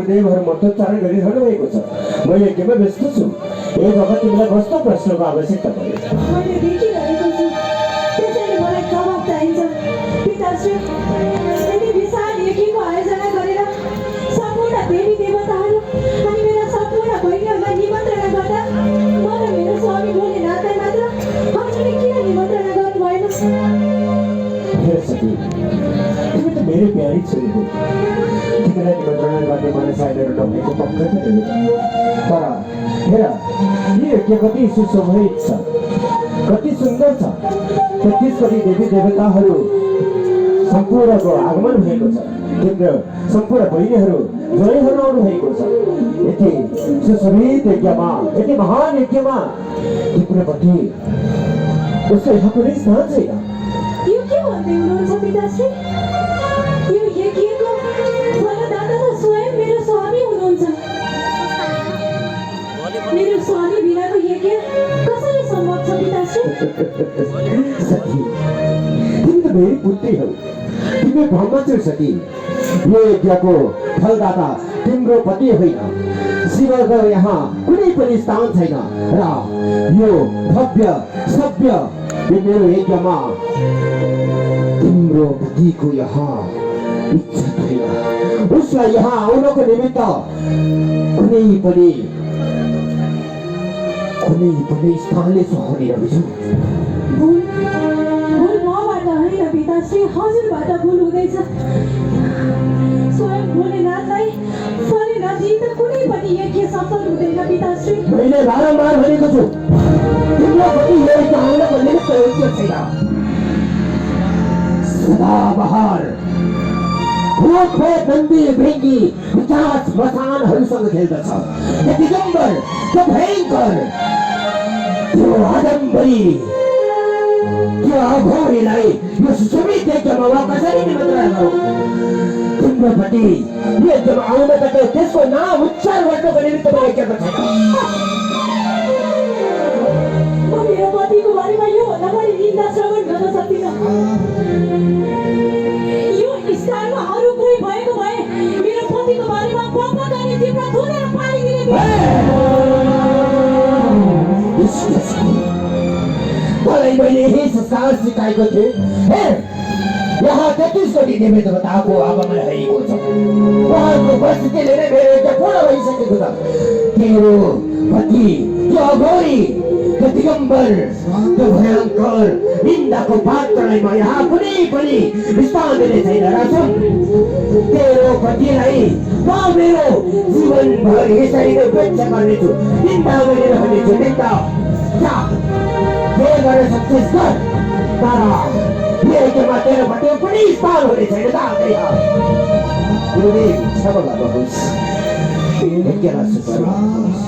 गुरुदेवहरू मन्त्रोच्चारण गरिरहनु भएको छ। म यज्ञमा व्यस्त छु। एक वखत तिमीलाई कस्तो प्रश्नको आवश्यकता पर्यो? मैले देखिरहेको छु, त्यसैले मलाई जवाब चाहिन्छ। पिताश्री, यति विशाल यज्ञको आयोजना गरेर सम्पूर्ण देवी देवताहरू अनि मेरा सम्पूर्ण बहिनीहरूलाई निमन्त्रणा गर्दा म र मेरो स्वामी भोलेनाथलाई मात्र हजुरले किन निमन्त्रणा गर्नु भएन? हे सखी, तिमी त मेरो प्यारी छोरी हो। तिमीलाई निमन्त्रणा गर्ने मनसायहरू नभएको पक्कै पनि हो। तर हेर, यो यज्ञ कति सुशोभित छ, कति सुन्दर छ। 33 कोटी देवी देवताहरू सम्पूर्णको आगमन भएको छ। तिम्रो सम्पूर्ण बहिनीहरू ज्वाइँहरू आउनु भएको छ। यति सुशोभित यज्ञमा, यति महान यज्ञमा तिम्रोपट्टि उसको यहाँ कुनै स्थान छैन। यो के भन्दै हुनुहुन्छ पिताश्री? यो यज्ञको फलदाता त स्वयं मेरो स्वामी हुनुहुन्छ। मेरो स्वामी बिनाको यज्ञ कसरी सम्भव छ पिताश्री? सखी, तिमी त मेरी पुत्री हौ। तिमी भ्रम छौ सखी। यो यज्ञको फलदाता तिम्रो पति होइन। शिवको यहाँ कुनै पनि स्थान छैन र यो भव्य सभ्य यो मेरो यज्ञमा तिम्रो पतिको यहाँ इच्छा छैन। उसलाई यहाँ आउनको निमित्त कुनै पनि स्थानले सुहाउने रहेछ। भुल मबाट होइन पिताश्री, हजुरबाट भुल हुँदैछ। स्वयं भोलेनाथलाई फली नजिक कुनै पनि यज्ञ सफल हुँदैन पिताश्री। मैले बारम्बार भनेको छु, तिम्रो पति यो यज्ञ आउनको निमित्त योग्य छैन। सदाबहार भूतप्रेत नन्दी भृङ्गी विकास मसानहरूसँग खेल्दछ। त्यो दिगम्बर, त्यो भयङ्कर, त्यो आडम्बरी, त्यो अघोरीलाई यो सुशोभित यज्ञमा म कसरी निमन्त्रणा गरौँ? तिम्रो पति यज्ञमा आउन सके त्यसको नाम उच्चार गर्नको निमित्त म यज्ञमा छैन। म मेरो पतिको बारेमा योभन्दा बढी निन्दा श्रवण गर्न सक्दिनँ। यो स्थानमा अरू कोही भएको भए मेरो पतिको बारेमा पाप गर्ने जिब्रा थुनेर फालिदिने थिएँ। मलाई मैले यही संस्कार सिकाएको थिएँ। यहाँ 33 कोटी देवी देवताको आगमन भएको छ। उहाँको उपस्थितिले नै मेरो यज्ञ पूर्ण भइसकेको छ। तेरो पति त्यो अघोरी, त्यो दिगम्बर, त्यो भयङ्कर निन्दाको पात्रलाई म यहाँ कुनै पनि स्थान दिने छैन। र सुन, तेरो पतिलाई म मेरो जीवनभर यसरी नै उपेक्षा गर्नेछु, निन्दा गरिरहनेछु। निन्दा जे गरेर सक्छस् गर, तर यो यज्ञमा तेरो पति कुनै स्थान हुने छैन। गुरुदेव क्षमा गर्नुहोस्, यज्ञलाई सुचारू गर्नुहोस्।